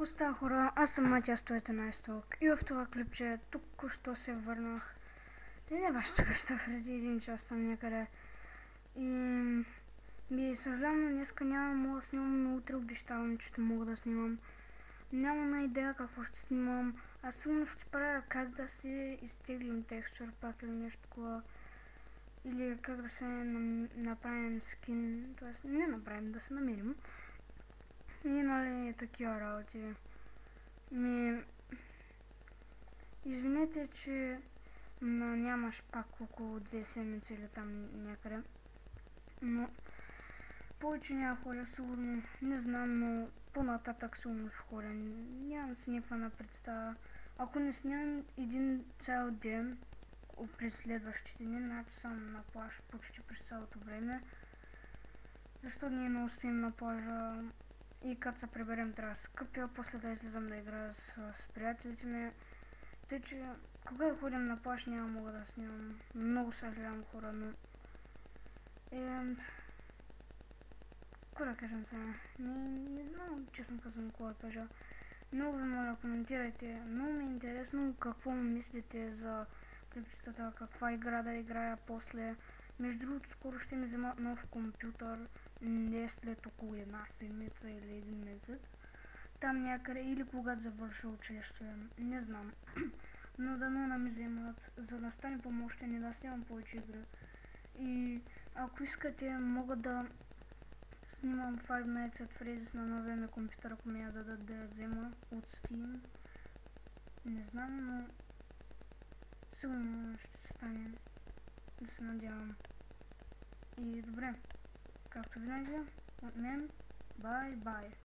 Ако става хора, аз съм Матия 111 и в това клипче току-що се върнах. Не баш току-що, преди един час там някъде. И съжалявам, но днеска мога да снимам, но утре обещавам, че ще мога да снимам. Нямам на идея какво ще снимам. Аз сигурно ще правя как да се изтеглим текстур пак или нещо такова. Или как да се направим скин, т.е. не направим, да се намерим. И нали такива работи. Извинете, че нямаш пак около 2 седмици или там някъде. Но повече няма ходя, сигурно. Не знам, но по-нататък сигурно ще ходя. Нямам си никаква представа. Ако не снимам един цял ден през следващите дни, значи съм на плаж почти през цялото време. Защо ние не успеем на плажа и като се приберем трябва да се къпя, после да излизам да играя с приятелите ми. Тъй, че когато ходим на плаж няма мога да снимам. Много съжалявам, хора, но... Какво да кажем сега? Не знам, честно казвам, какво да кажа. Много ви моля, коментирайте. Много ми е интересно какво мислите за клипчетата, каква игра да играя после. Между другото, скоро ще ми взема нов компютър, не след около една седмица или един месец. Там някъде, или когато завърша училище, не знам. Но дано да ми вземат, за да стане помощен и да снимам повече игри. И ако искате, мога да снимам Five Nights at Freddy's на новия ми компютър, ако ми я дадат да я взема от Steam. Не знам, но сигурно ще стане, да се надявам. И добре, както винаги, от мен, бай-бай!